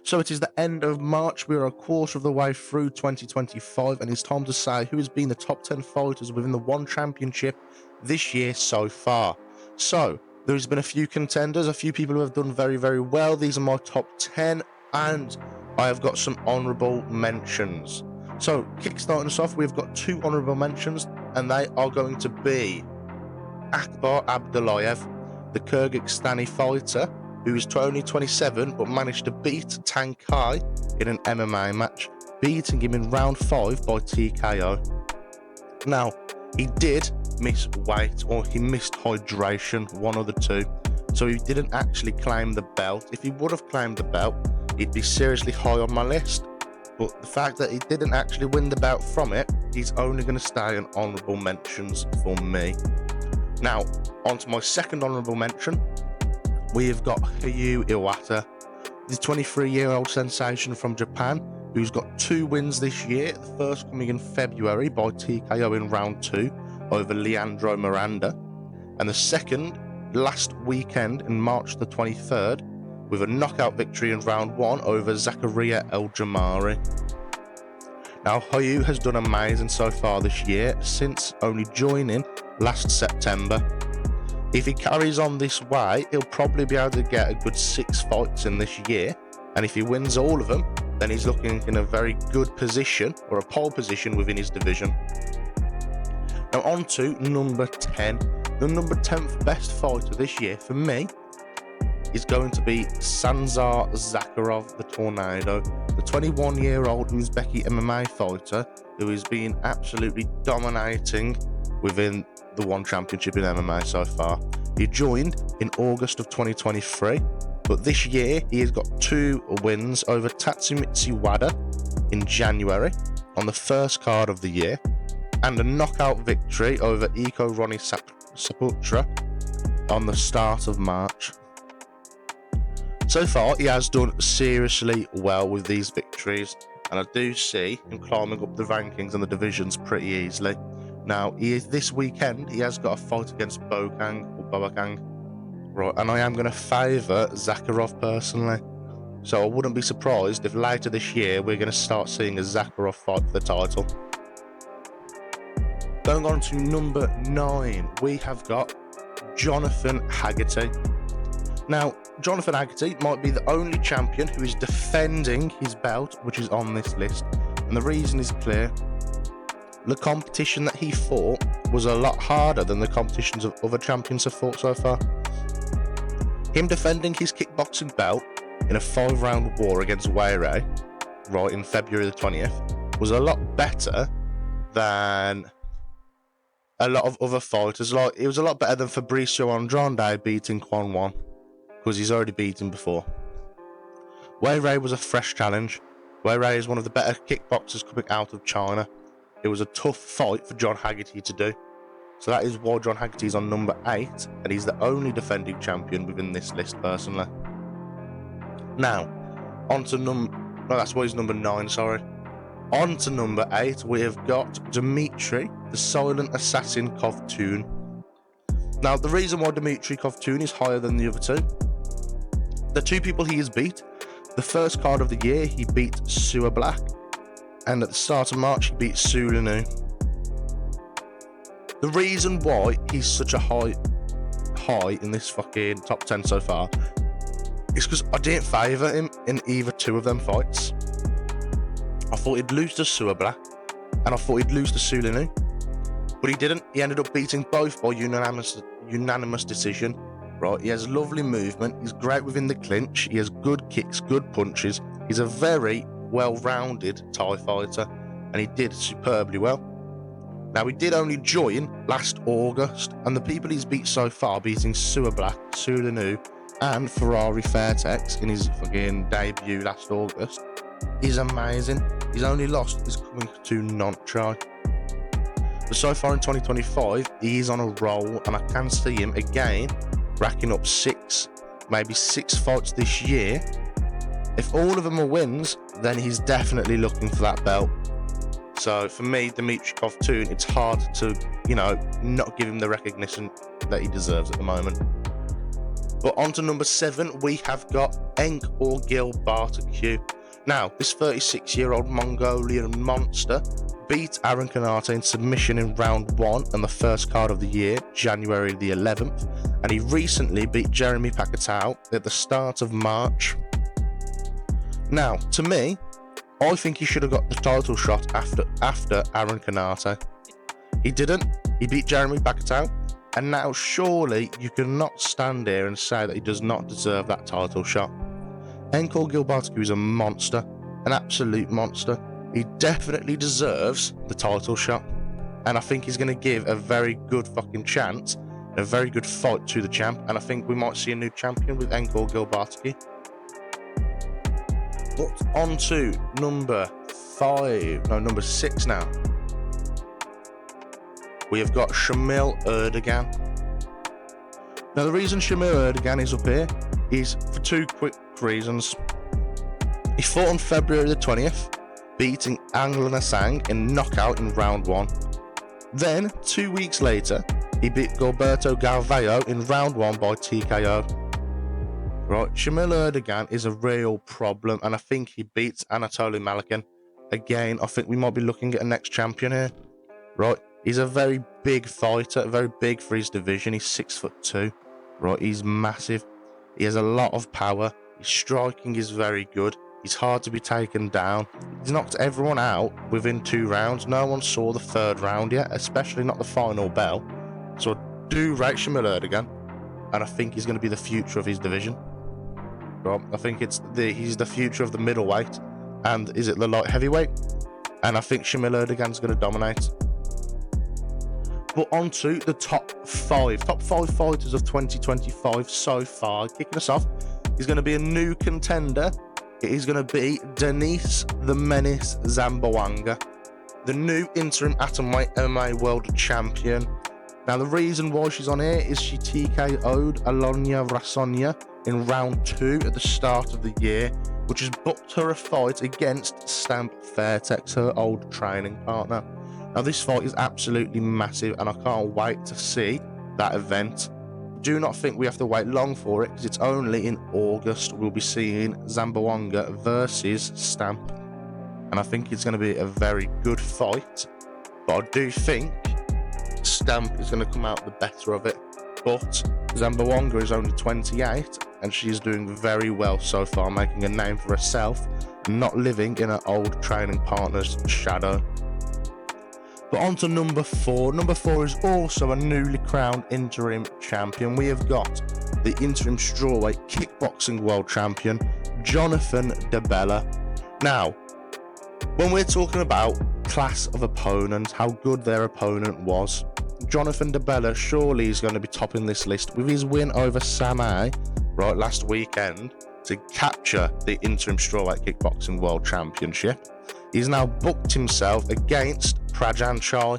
So it is the end of March. We are a quarter of the way through 2025, and it's time to say who has been the top 10 fighters within the One Championship this year so far. So there's been a few contenders, a few people who have done very, very well. These are my top 10, and I have got some honourable mentions. So kickstarting us off, we've got 2 honourable mentions, and they are going to be Akbar Abdullayev, the Kyrgyzstani fighter, who is only 27 but managed to beat Tank Kai in an MMA match, beating him in round 5 by TKO. Now, he did miss weight, or he missed hydration, one of the two, so he didn't actually claim the belt. If he would have claimed the belt, he'd be seriously high on my list, but the fact that he didn't actually win the belt from it, he's only going to stay on honourable mentions for me. Now, on to my second honourable mention. We've got Ryu Iwata, the 23-year-old sensation from Japan, who's got 2 wins this year, the first coming in February by TKO in round 2 over Leandro Miranda, and the second last weekend in March the 23rd with a knockout victory in round 1 over Zakaria El Jamari. Now, Ryu has done amazing so far this year, since only joining last September. If he carries on this way, he'll probably be able to get a good 6 fights in this year, and if he wins all of them, then he's looking in a very good position, or a pole position within his division. Now on to number 10. The number 10th best fighter this year for me is going to be Sanzar Zakharov, the Tornado, the 21-year-old Uzbeki MMA fighter who has been absolutely dominating within the One Championship in MMA so far. He joined in August of 2023, but this year he has got 2 wins over Tatsumitsu Wada in January on the first card of the year, and a knockout victory over Iko Ronnie Saputra on the start of March. So far, he has done seriously well with these victories, and I do see him climbing up the rankings and the divisions pretty easily. Now, this weekend, he has got a fight against Boakang, right, and I am going to favour Zakharov personally. So I wouldn't be surprised if later this year we're going to start seeing a Zakharov fight for the title. Going on to number 9, we have got Jonathan Haggerty. Now, Jonathan Haggerty might be the only champion who is defending his belt, which is on this list, and the reason is clear. The competition that he fought was a lot harder than the competitions of other champions have fought so far. Him defending his kickboxing belt in a 5-round war against Weirey, right, in February the 20th, was a lot better than a lot of other fighters. Like, it was a lot better than Fabricio Andrade beating Quan Wan, because he's already beaten before. Weirey was a fresh challenge. Weirey is one of the better kickboxers coming out of China. It was a tough fight for John Haggerty to do. So that is why John Haggerty is on number 8, and he's the only defending champion within this list personally. Now, on to that's why he's number 9, sorry. On to number 8, we have got Dmitry, the Silent Assassin Kovtun. Now, the reason why Dmitry Kovtun is higher than the other 2, the 2 people he has beat, the first card of the year, he beat Sua Black, and at the start of March, he beat Su Linu. The reason why he's such a high in this fucking top 10 so far is because I didn't favour him in either 2 of them fights. I thought he'd lose to Sua Black, and I thought he'd lose to Su Linu, but he didn't. He ended up beating both by unanimous decision. Right, he has lovely movement, he's great within the clinch, he has good kicks, good punches, he's a very well-rounded Thai fighter, and he did superbly well. Now, he did only join last August, and the people he's beat so far, beating Sua Black, Su Linu, and Ferrari Fairtex in his fucking debut last August, is amazing. His only loss is coming to Nonchai. But so far in 2025, he is on a roll, and I can see him again racking up 6, maybe 6 fights this year. If all of them are wins, then he's definitely looking for that belt. So for me, Dmitry Kovtun, it's hard to, not give him the recognition that he deserves at the moment. But on to number 7, we have got Enk or Gil Bartaku. Now, this 36-year-old Mongolian monster beat Aaron Kanata in submission in round 1 and the first card of the year, January the 11th, and he recently beat Jeremy Pakatau at the start of March. Now, to me, I think he should have got the title shot after Aaron Kanata. He didn't. He beat Jeremy Pakatau, and now surely you cannot stand here and say that he does not deserve that title shot. Enkor Gil Bartaku is a monster, an absolute monster. He definitely deserves the title shot, and I think he's going to give a very good fucking chance, a very good fight to the champ, and I think we might see a new champion with Enkor Gil Bartaku. But on to number 6 now. We have got Shamil Erdogan. Now the reason Shamil Erdogan is up here is for 2 quick reasons. He fought on February the 20th, beating Angela Nasang in knockout in round 1. Then, 2 weeks later, he beat Gilberto Galvao in round 1 by TKO. Right, Shamil Erdogan is a real problem, and I think he beats Anatoly Malikin. Again, I think we might be looking at a next champion here. Right, he's a very big fighter, very big for his division. He's 6'2". Right, he's massive. He has a lot of power. His striking is very good. He's hard to be taken down. He's knocked everyone out within 2 rounds. No one saw the 3rd round yet, especially not the final bell. So I do rate Shamil Erdogan, and I think he's going to be the future of his division. Right, I think he's the future of the middleweight, and is it the light heavyweight? And I think Shamil Erdogan's going to dominate. But on to the top 5 fighters of 2025 so far. Kicking us off is going to be a new contender. It is going to be Denise the Menace Zamboanga, the new interim atomweight MMA world champion. Now the reason why she's on here is she TKO'd Alonia Rasonia in round 2 at the start of the year, which has booked her a fight against Stamp Fairtex, her old training partner. Now this fight is absolutely massive, and I can't wait to see that event. Do not think we have to wait long for it, because it's only in August we'll be seeing Zamboanga versus Stamp, and I think it's going to be a very good fight, but I do think Stamp is going to come out the better of it. But Zamboanga is only 28, and she's doing very well so far, making a name for herself and not living in her old training partner's shadow. But on to number 4. Number 4 is also a newly crowned interim champion. We have got the interim strawweight kickboxing world champion, Jonathan DeBella. Now, when we're talking about class of opponent, how good their opponent was, Jonathan DeBella surely is going to be topping this list with his win over Samai right last weekend to capture the interim strawweight kickboxing world championship. He's now booked himself against Prajan Chai.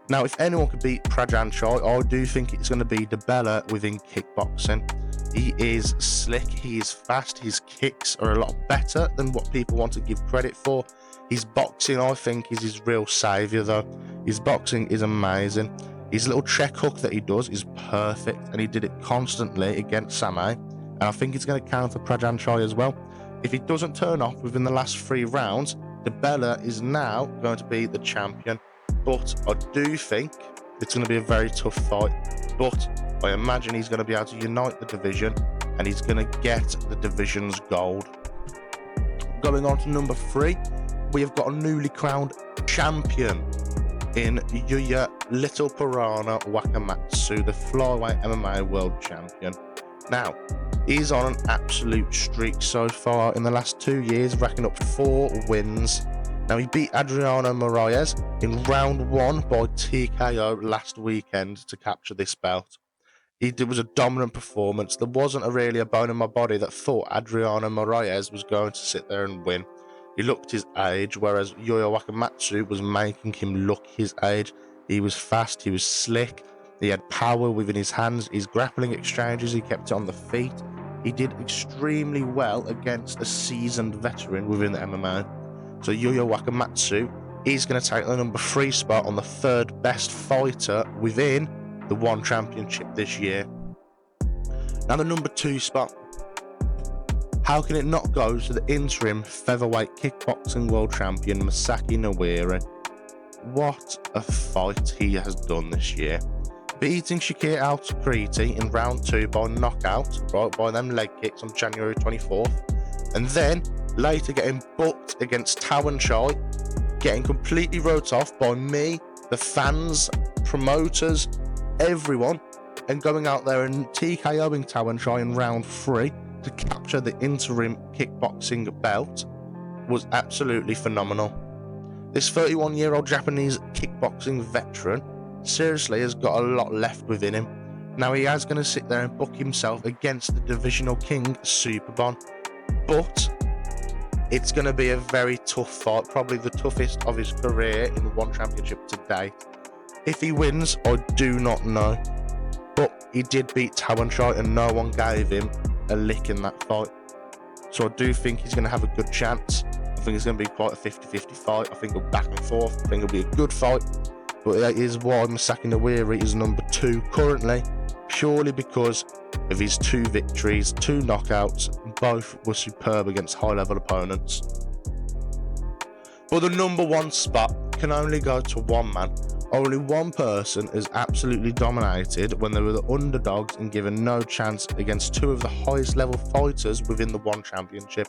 Now, if anyone could beat Prajan Chai, I do think it's going to be DeBella within kickboxing. He is slick, he is fast, his kicks are a lot better than what people want to give credit for. His boxing, I think, is his real saviour though. His boxing is amazing. His little check hook that he does is perfect, and he did it constantly against Samai, and I think it's going to count for Prajan Chai as well. If he doesn't turn off within the last 3 rounds, DeBella is now going to be the champion. But I do think it's going to be a very tough fight, but I imagine he's going to be able to unite the division, and he's going to get the division's gold. Going on to number 3, we have got a newly crowned champion in Yuya Little Piranha Wakamatsu, the flyweight MMA world champion. Now, he's on an absolute streak so far in the last 2 years, racking up 4 wins. Now, he beat Adriano Moraes in round 1 by TKO last weekend to capture this belt. It was a dominant performance. There wasn't really a bone in my body that thought Adriano Moraes was going to sit there and win. He looked his age, whereas Yuya Wakamatsu was making him look his age. He was fast, he was slick, he had power within his hands, his grappling exchanges, he kept it on the feet. He did extremely well against a seasoned veteran within the MMA. So Yuya Wakamatsu is going to take the number 3 spot on the 3rd best fighter within the ONE Championship this year. Now the number 2 spot. How can it not go to the interim featherweight kickboxing world champion Masaki Nawiri? What a fight he has done this year. Beating Shakir Al-Takriti in round 2 by knockout, right, by them leg kicks on January 24th. And then later getting booked against Tawanchai, getting completely wrote off by me, the fans, promoters, everyone, and going out there and TKOing Tawanchai in round 3 to capture the interim kickboxing belt was absolutely phenomenal. This 31-year-old Japanese kickboxing veteran seriously has got a lot left within him. Now he is going to sit there and book himself against the divisional king Superbon, but it's going to be a very tough fight, probably the toughest of his career in the one championship to date. If he wins, I do not know, but he did beat Tawanchai and no one gave him a lick in that fight. So I do think he's going to have a good chance. I think it's going to be quite a 50-50 fight. I think it'll back and forth. I think it'll be a good fight. But that is why Masaki Nawiri is number 2 currently, purely because of his 2 victories, 2 knockouts, both were superb against high-level opponents. But the number 1 spot can only go to one man. Only one person has absolutely dominated when they were the underdogs and given no chance against 2 of the highest level fighters within the one championship.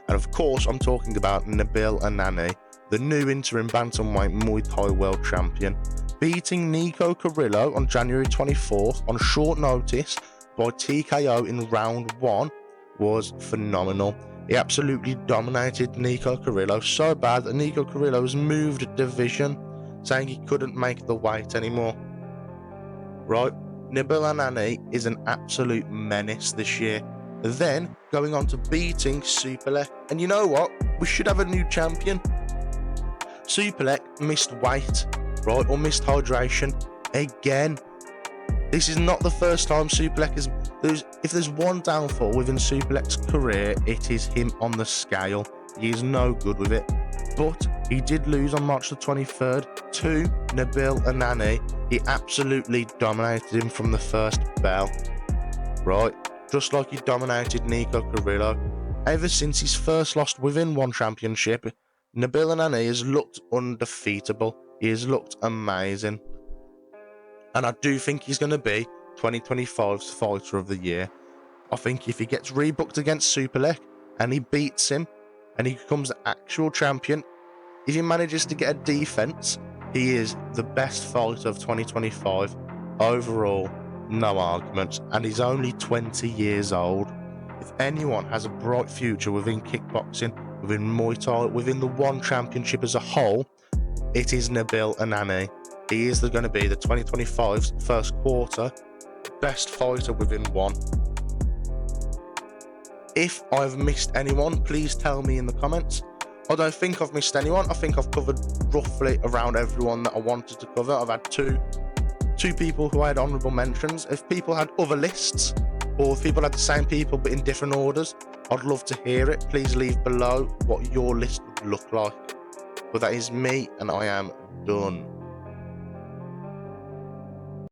And of course, I'm talking about Nabil Anani, the new interim bantamweight Muay Thai world champion. Beating Nico Carrillo on January 24th on short notice by TKO in round 1 was phenomenal. He absolutely dominated Nico Carrillo so bad that Nico Carrillo has moved division, saying he couldn't make the weight anymore. Right, Nabil Anani is an absolute menace this year. Then going on to beating Superlek, and you know what? We should have a new champion. Superlek missed weight, right, or missed hydration again. This is not the first time Superlek is. If there's one downfall within Superlek's career, it is him on the scale. He is no good with it. But he did lose on March the 23rd to Nabil Anani. He absolutely dominated him from the first bell, right? Just like he dominated Nico Carrillo. Ever since his first loss within one championship, Nabil Anani has looked undefeatable. He has looked amazing. And I do think he's going to be 2025's Fighter of the Year. I think if he gets rebooked against Superlek and he beats him and he becomes the actual champion, if he manages to get a defense, he is the best fighter of 2025 overall, no arguments, and he's only 20 years old. If anyone has a bright future within kickboxing, within Muay Thai, within the one championship as a whole, it is Nabil Anani. He is going to be the 2025's first quarter best fighter within one. If I've missed anyone, please tell me in the comments. I don't think I've missed anyone. I think I've covered roughly around everyone that I wanted to cover. I've had two people who had honourable mentions. If people had other lists, or if people had the same people but in different orders, I'd love to hear it. Please leave below what your list would look like. But that is me, and I am done.